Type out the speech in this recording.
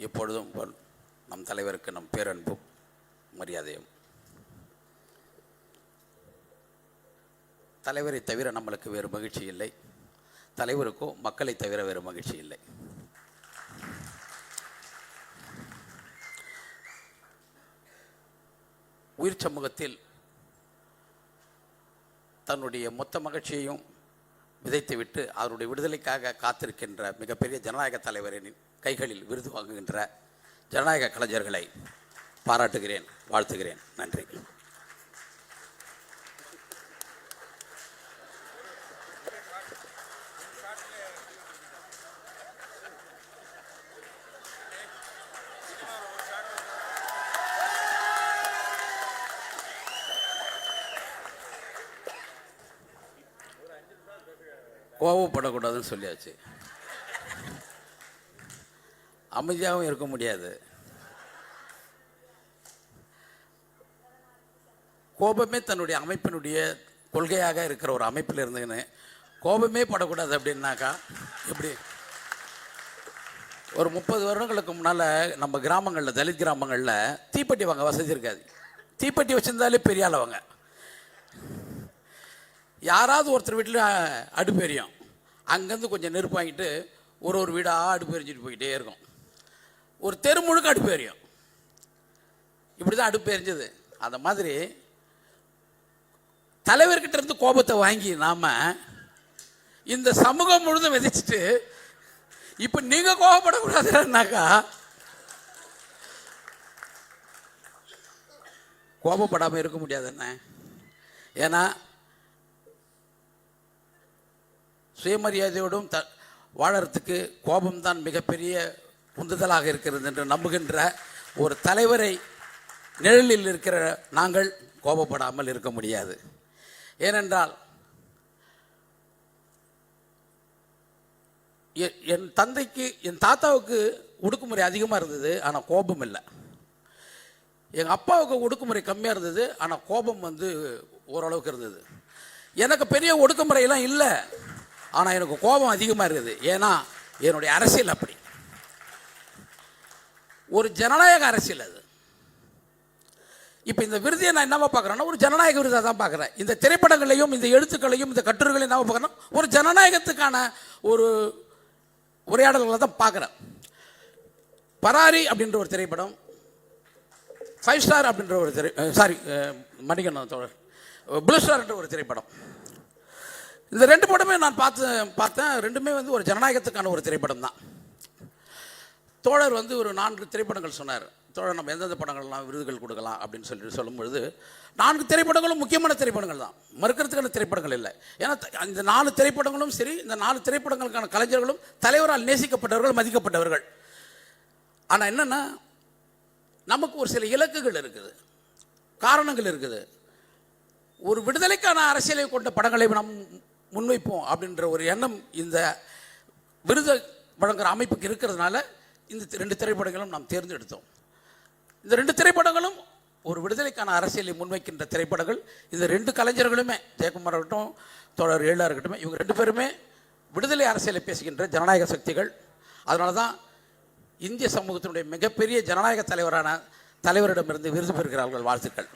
எப்பொழுதும் போல் நம் தலைவருக்கு நம் பேரன்பும் மரியாதையும். தலைவரை தவிர நம்மளுக்கு வேறு மகிழ்ச்சி இல்லை, தலைவருக்கோ மக்களை தவிர வேறு மகிழ்ச்சி இல்லை. உயிர் சமூகத்தில் தன்னுடைய மொத்த மகிழ்ச்சியையும் விதைத்துவிட்டு அவருடைய விடுதலைக்காக காத்திருக்கின்ற மிகப்பெரிய ஜனநாயக தலைவரின் கைகளில் விருது வாங்குகின்ற ஜனநாயக கலைஞர்களை பாராட்டுகிறேன், வாழ்த்துகிறேன். நன்றி. கோபப்படக்கூடாதுன்னு சொல்லியாச்சு, அமைதியாகவும் இருக்க முடியாது. கோபமே தன்னுடைய அமைப்பினுடைய கொள்கையாக இருக்கிற ஒரு அமைப்பில் இருந்துன்னு கோபமே படக்கூடாது அப்படின்னாக்கா எப்படி? ஒரு 30 வருடங்களுக்கு முன்னால் நம்ம கிராமங்களில், தலித் கிராமங்களில் தீப்பெட்டி வாங்க வசதி இருக்காது. தீப்பெட்டி வச்சுருந்தாலே பெரிய ஆளவங்க. யாராவது ஒருத்தர் வீட்டில் அடுப்பு எரியும், அங்கேருந்து கொஞ்சம் நெருப்பு வாங்கிட்டு ஒரு வீடாக அடுப்பு எரிஞ்சிட்டு போய்கிட்டே இருக்கும். ஒரு தெரு முழுக்க அடுப்பு எரியும். இப்படி தான் அடுப்பு எரிஞ்சது. அந்த மாதிரி தலைவர்கிட்ட இருந்து கோபத்தை வாங்கி நாம் இந்த சமூகம் முழுதும் விதைச்சிட்டு இப்போ நீங்கள் கோபப்படக்கூடாதுன்னாக்கா கோபப்படாமல் இருக்க முடியாது என்ன? ஏன்னா சுயமரியாதையோடும் வாழறதுக்கு கோபம்தான் மிகப்பெரிய உந்துதலாக இருக்கிறது என்று நம்புகின்ற ஒரு தலைவரை நிழலில் இருக்கிற நாங்கள் கோபப்படாமல் இருக்க முடியாது. ஏனென்றால் என் தந்தைக்கு, என் தாத்தாவுக்கு ஒடுக்குமுறை அதிகமாக இருந்தது, ஆனால் கோபம் இல்லை. எங்கள் அப்பாவுக்கு ஒடுக்குமுறை கம்மியாக இருந்தது, ஆனால் கோபம் ஓரளவுக்கு இருந்தது. எனக்கு பெரிய ஒடுக்குமுறையெல்லாம் இல்லை, ஆனால் எனக்கு கோபம் அதிகமாக இருக்குது. ஏன்னா என்னுடைய அரசியல் அப்படி ஒரு ஜனநாயக அரசியல். அது இப்போ இந்த விருதியை நான் என்னவா பார்க்குறேன்னா ஒரு ஜனநாயக விருதாக தான் பார்க்குறேன். இந்த திரைப்படங்களையும் இந்த எழுத்துக்களையும் இந்த கட்டுரைகளையும் என்னவா பார்க்குறேன்னா ஒரு ஜனநாயகத்துக்கான ஒரு உரையாடல்களை தான் பார்க்குறேன். பராரி அப்படின்ற ஒரு திரைப்படம், 5 ஸ்டார் அப்படின்ற ஒரு மணிக்கணும் ப்ளூ ஸ்டார் என்ற ஒரு திரைப்படம். இந்த 2 படமே நான் பார்த்தேன். ரெண்டுமே ஒரு ஜனநாயகத்துக்கான ஒரு திரைப்படம் தான். தோழர் ஒரு 4 திரைப்படங்கள் சொன்னார். தோழர் நம்ம எந்தெந்த படங்கள்லாம் விருதுகள் கொடுக்கலாம் அப்படின்னு சொல்லும்பொழுது 4 திரைப்படங்களும் முக்கியமான திரைப்படங்கள் தான், மறுக்கிறதுக்கான திரைப்படங்கள் இல்லை. ஏன்னா இந்த 4 திரைப்படங்களும் சரி, இந்த 4 திரைப்படங்களுக்கான கலைஞர்களும் தலைவரால் நேசிக்கப்பட்டவர்கள், மதிக்கப்பட்டவர்கள். ஆனால் என்னென்னா நமக்கு ஒரு சில இலக்குகள் இருக்குது, காரணங்கள் இருக்குது. ஒரு விடுதலைக்கான அரசியலை கொண்ட படங்களை நாம் முன்வைப்போம் அப்படின்ற ஒரு எண்ணம் இந்த விருது வழங்குகிற அமைப்புக்கு இருக்கிறதுனால இந்த 2 திரைப்படங்களும் நாம் தேர்ந்தெடுத்தோம். இந்த 2 திரைப்படங்களும் ஒரு விடுதலைக்கான அரசியலை முன்வைக்கின்ற திரைப்படங்கள். இந்த 2 கலைஞர்களுமே, ஜெயக்குமார் இருக்கட்டும், தோழர் ஏழா இருக்கட்டும், இவங்க 2 பேருமே விடுதலை அரசியலை பேசுகின்ற ஜனநாயக சக்திகள். அதனால தான் இந்திய சமூகத்தினுடைய மிகப்பெரிய ஜனநாயக தலைவரான தலைவரிடமிருந்து விருது பெறுகிறார்கள். வாழ்த்துக்கள்.